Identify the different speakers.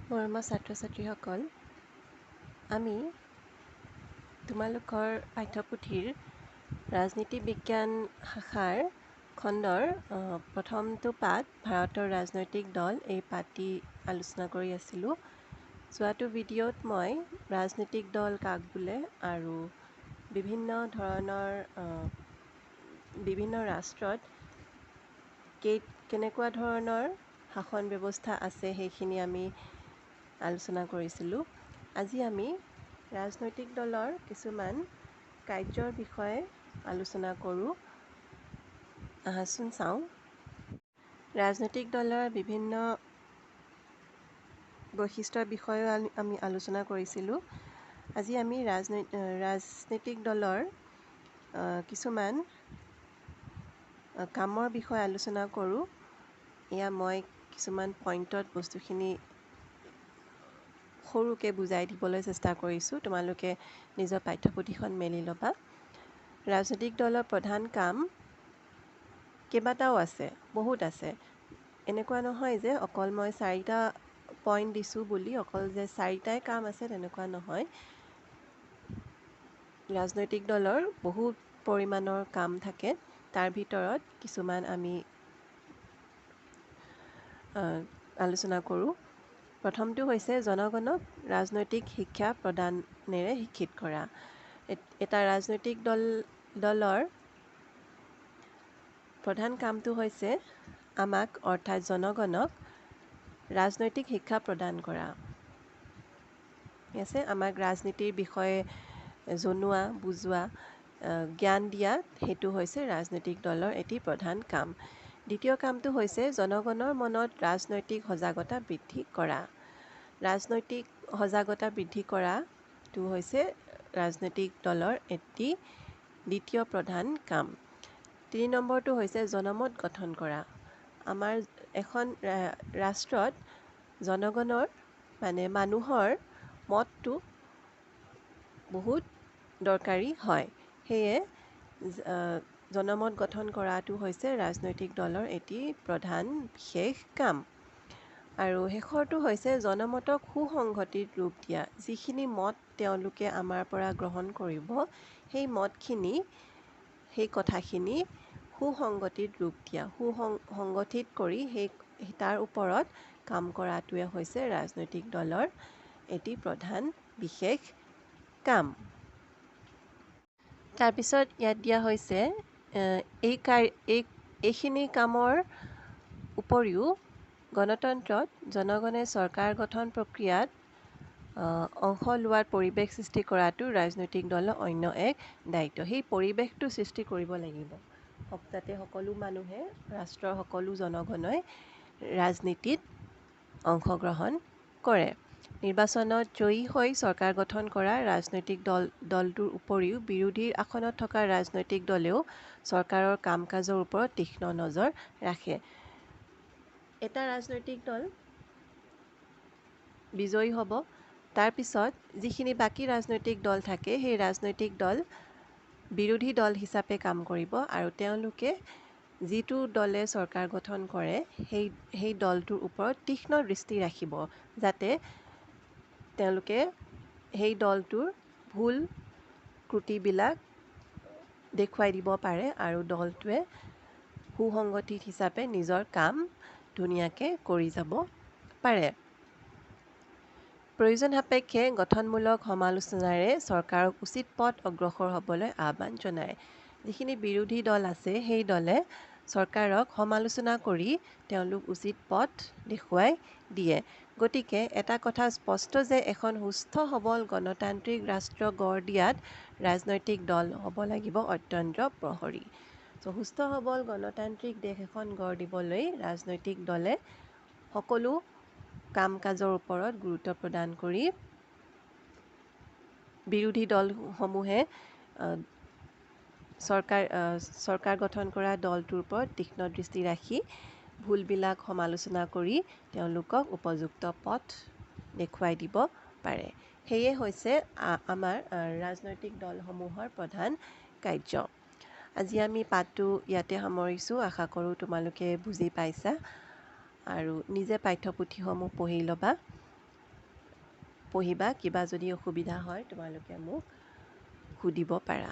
Speaker 1: মৰমৰ ছাত্ৰ ছাত্ৰীসকল, আমি তোমালোকৰ পাঠ্যপুথিৰ ৰাজনীতি বিজ্ঞান শাখাৰ খণ্ডৰ প্ৰথমটো পাঠ ভাৰতৰ ৰাজনৈতিক দল এই পাঠটি আলোচনা কৰি আছিলোঁ। যোৱাটো ভিডিঅ'ত মই ৰাজনৈতিক দল কাক বোলে আৰু বিভিন্ন ধৰণৰ বিভিন্ন ৰাষ্ট্ৰত কেনেকুৱা ধৰণৰ শাসন ব্যৱস্থা আছে সেইখিনি আমি আলোচনা কৰিছিলোঁ। আজি আমি ৰাজনৈতিক দলৰ কিছুমান কাৰ্যৰ বিষয়ে আলোচনা কৰোঁ। আহাচোন চাওঁ। ৰাজনৈতিক দলৰ বিভিন্ন বৈশিষ্ট্যৰ বিষয়েও আমি আলোচনা কৰিছিলোঁ। আজি আমি ৰাজনৈতিক দলৰ কিছুমান কামৰ বিষয়ে আলোচনা কৰোঁ। এয়া মই কিছুমান পইণ্টত বস্তুখিনি সৰুকৈ বুজাই দিবলৈ চেষ্টা কৰিছোঁ। তোমালোকে নিজৰ পাঠ্যপুথিখন মেলি ল'বা। ৰাজনৈতিক দলৰ প্ৰধান কাম কেইবাটাও আছে, বহুত আছে। এনেকুৱা নহয় যে অকল মই 4টা পইণ্ট দিছোঁ বুলি অকল যে 4টাই কাম আছে তেনেকুৱা নহয়। ৰাজনৈতিক দলৰ বহুত পৰিমাণৰ কাম থাকে। তাৰ ভিতৰত কিছুমান আমি আলোচনা কৰোঁ। প্ৰথমটো হৈছে জনগণক ৰাজনৈতিক শিক্ষা প্ৰদানেৰে শিক্ষিত কৰা। এটা ৰাজনৈতিক দলৰ প্ৰধান কামটো হৈছে আমাক অৰ্থাৎ জনগণক ৰাজনৈতিক শিক্ষা প্ৰদান কৰা। ঠিক আছে, আমাক ৰাজনীতিৰ বিষয়ে জনোৱা, বুজোৱা, জ্ঞান দিয়া, সেইটো হৈছে ৰাজনৈতিক দলৰ এটি প্ৰধান কাম। দ্বিতীয় কামটো হৈছে জনগণৰ মনত ৰাজনৈতিক সজাগতা বৃদ্ধি কৰা। ৰাজনৈতিক সজাগতা বৃদ্ধি কৰাটো হৈছে ৰাজনৈতিক দলৰ এটি দ্বিতীয় প্ৰধান কাম। 3 নম্বৰটো হৈছে জনমত গঠন কৰা। আমাৰ এখন ৰাষ্ট্ৰত জনগণৰ মানুহৰ মতটো বহুত দৰকাৰী হয়। সেয়ে জনমত গঠন কৰাটো হৈছে ৰাজনৈতিক দলৰ এটি প্ৰধান বিশেষ কাম। আৰু শেষৰটো হৈছে জনমতক সুসংগতিত ৰূপ দিয়া। যিখিনি মত তেওঁলোকে আমাৰ পৰা গ্ৰহণ কৰিব, সেই মতখিনি, সেই কথাখিনি সুসংগতিত ৰূপ দিয়া, সুসংগঠিত কৰি তাৰ ওপৰত কাম কৰাটোৱে হৈছে ৰাজনৈতিক দলৰ এটি প্ৰধান বিশেষ কাম। তাৰপিছত ইয়াত দিয়া হৈছে এইখিনি কামৰ উপৰিও গণতন্ত্ৰত জনগণে চৰকাৰ গঠন প্ৰক্ৰিয়াত অংশ লোৱাৰ পৰিৱেশ সৃষ্টি কৰাটো ৰাজনৈতিক দলৰ অন্য এক দায়িত্ব। সেই পৰিৱেশটো সৃষ্টি কৰিব লাগিব যাতে সকলো মানুহে, ৰাষ্ট্ৰৰ সকলো জনগণই ৰাজনীতিত অংশগ্ৰহণ কৰে। নিৰ্বাচনত জয়ী হৈ চৰকাৰ গঠন কৰা ৰাজনৈতিক দলটোৰ উপৰিও বিৰোধীৰ আসনত থকা ৰাজনৈতিক দলেও চৰকাৰৰ কাম কাজৰ ওপৰত তীক্ষ্ণ নজৰ ৰাখে। এটা ৰাজনৈতিক দল বিজয়ী হ'ব, তাৰপিছত যিখিনি বাকী ৰাজনৈতিক দল থাকে সেই ৰাজনৈতিক দল বিৰোধী দল হিচাপে কাম কৰিব আৰু তেওঁলোকে যিটো দলে চৰকাৰ গঠন কৰে সেই দলটোৰ ওপৰত তীক্ষ্ণ দৃষ্টি ৰাখিব, যাতে তেওঁলোকে সেই দলটোৰ ভুল ত্ৰুটিবিলাক দেখুৱাই দিব পাৰে আৰু দলটোৱে সুসংগঠিত হিচাপে নিজৰ কাম ধুনীয়াকৈ কৰি যাব পাৰে। প্ৰয়োজন সাপেক্ষে গঠনমূলক সমালোচনাৰে চৰকাৰক উচিত পথ অগ্ৰসৰ হ'বলৈ আহ্বান জনায়। যিখিনি বিৰোধী দল আছে সেই দলে চৰকাৰক সমালোচনা কৰি তেওঁলোক উচিত পথ দেখুৱাই দিয়ে। গতিকে এটা কথা স্পষ্ট যে এখন সুস্থ সবল গণতান্ত্ৰিক ৰাষ্ট্ৰ গঢ় দিয়াত ৰাজনৈতিক দল হ'ব লাগিব অত্যন্ত প্ৰহৰী। সুস্থ সবল গণতান্ত্ৰিক দেশ এখন গঢ় দিবলৈ ৰাজনৈতিক দলে সকলো কাম কাজৰ ওপৰত গুৰুত্ব প্ৰদান কৰি বিৰোধী দলসমূহে চৰকাৰ গঠন কৰা দলটোৰ ওপৰত তীক্ষ্ণ দৃষ্টি ৰাখি ভুলবিলাক সমালোচনা কৰি তেওঁলোকক উপযুক্ত পথ দেখুৱাই দিব পাৰে। সেয়ে হৈছে আমাৰ ৰাজনৈতিক দলসমূহৰ প্ৰধান কাৰ্য। আজি আমি পাঠটো ইয়াতে সামৰিছোঁ। আশা কৰোঁ তোমালোকে বুজি পাইছা আৰু নিজে পাঠ্যপুথিসমূহ পঢ়ি ল'বা। পঢ়িবা। কিবা যদি অসুবিধা হয় তোমালোকে মোক সুধিব পাৰা।